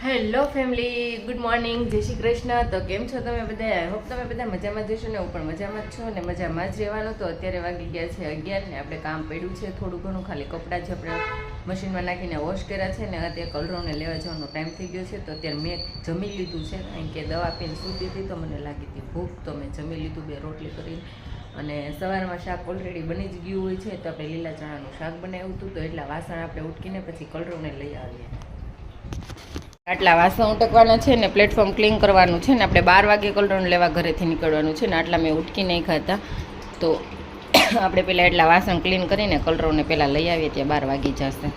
Hello family, good morning, જય શ્રી કૃષ્ણ. તો કેમ છો તમે બધા? આઈ હોપ તમે બધા મજામાં જ હશો ને. હું પણ મજામાં જ છું અને મજામાં જ રહેવાનું. તો અત્યારે વાગી ગયા છે 11 ને આપણે કામ પડ્યું છે થોડું ઘણું, ખાલી કપડાં જ આપણે મશીનમાં નાખીને વોશ કર્યા છે ને અત્યારે કલરોને લેવા જવાનો ટાઈમ થઈ ગયો છે. તો અત્યારે મેં જમી લીધું છે, કારણ કે દવા પીને સૂતી હતી તો મને લાગી હતી ભૂખ, તો મેં જમી લીધું 2 રોટલી કરીને. અને સવારમાં શાક ઓલરેડી બની જ ગયું હોય છે, તો આપણે લીલા ચણાનું શાક બનાવ્યું હતું. તો એટલા વાસણ આપણે ઉટકીને પછી કલરોને લઈ આવીએ. આટલા વાસણ ઉટકવાના છે ને પ્લેટફોર્મ ક્લીન કરવાનું છે ને આપણે 12 વાગે કલરોને લેવા ઘરેથી નીકળવાનું છે ને આટલા મેં ઉટકી નહીં ખાતા. તો આપણે પહેલાં એટલા વાસણ ક્લીન કરીને કલરોને પહેલાં લઈ આવીએ, ત્યાં 12 વાગી જશે.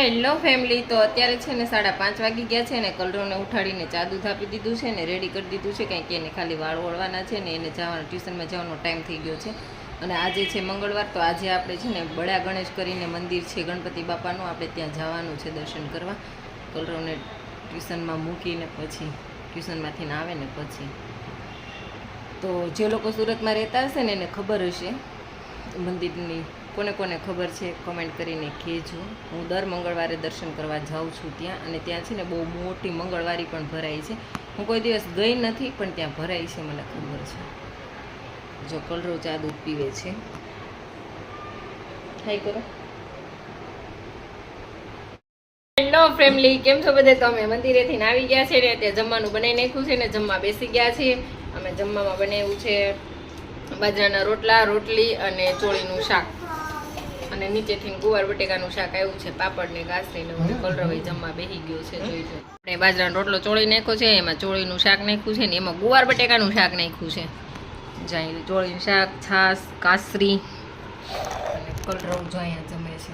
હેલો ફેમિલી, તો અત્યારે છે ને 5:30 વાગી ગયા છે ને કલરોને ઉઠાડીને ચા દૂધ આપી દીધું છે ને રેડી કરી દીધું છે, કારણ કે એને ખાલી વાળ વળવાના છે ને એને જવાનું ટ્યુશનમાં જવાનો ટાઈમ થઈ ગયો છે. અને આજે છે મંગળવાર, તો આજે આપણે છે ને બડા ગણેશ કરીને મંદિર છે ગણપતિ બાપાનું, આપણે ત્યાં જવાનું છે દર્શન કરવા. કલરોને ટ્યુશનમાં મૂકીને પછી ટ્યુશનમાંથી આવે ને પછી. તો જે લોકો સુરતમાં રહેતા હશે ને એને ખબર હશે મંદિરની, કોને કોને ખબર છે કમેન્ટ કરીને કહેજો. હું દર મંગળવારે દર્શન કરવા જાઉં છું ત્યાં, અને ત્યાં છે ને બહુ મોટી મંગળવારી પણ ભરાય છે. હું કોઈ દિવસ ગઈ નથી, પણ ત્યાં ભરાય છે મને ખબર છે. જો કલરો ચા દૂધ પીવે છે. હાય કરો. હેલો ફેમિલી, કેમ છો બધે? તમે મંદિરેથી આવી ગયા છે ને ત્યાં જમવાનું બનાવી નાખ્યું છે ને જમવા બેસી ગયા છીએ. અમે જમવામાં બનાવ્યું છે બાજરાના રોટલા, રોટલી અને ચોળીનું શાક, અને નીચેથી ગુવાર બટેકાનું શાક આવ્યું છે, પાપડ ને ગાસરી ને બધું. કલરવાઈ જમવા બેસી ગયો છે. જોઈ લો, આપણે બાજરાનો રોટલો ચોળી નાખ્યો છે, એમાં ચોળીનું શાક નાખ્યું છે ને એમાં ગુવાર બટેકાનું શાક નાખ્યું છે. જાય ચોળીનું શાક, છાશ, કાસરી અને કલરવ જો અહીંયા જમે છે.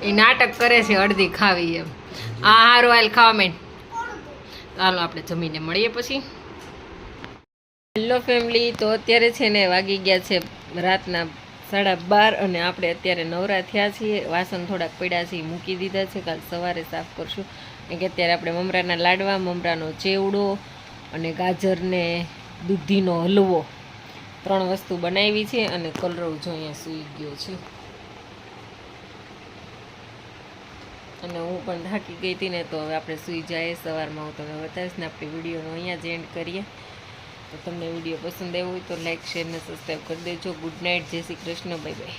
એ નાટક કરે છે અડધી ખાવી એમ. આ હારું હાલ ખાવા માંડ. ચાલો આપણે જમીને મળીએ પછી. હેલો ફેમિલી, તો અત્યારે છે ને વાગી ગયા છે રાતના 12:30 અને આપણે અત્યારે નવરા થયા છીએ. વાસણ થોડાક પડ્યા છે મૂકી દીધા છે, કાલ સવારે સાફ કરશું. કે અત્યારે આપણે મમરાના લાડવા, મમરાનો ચેવડો અને ગાજરને દૂધીનો હલવો 3 વસ્તુ બનાવી છે. અને કલરવ જો અહીંયા સૂઈ ગયો છે, અને હું પણ થાકી ગઈ હતી ને, તો હવે આપણે સૂઈ જાય. સવારમાં હું તમને બતાવીશ ને. આપણે વિડીયોનો અહીંયા જ એન્ડ કરીએ. તો તમને વિડીયો પસંદ આવ્યો હોય તો લાઈક, શેર ને સબસ્ક્રાઈબ કરી દેજો. ગુડ નાઇટ, જય શ્રી કૃષ્ણ, બાય બાય.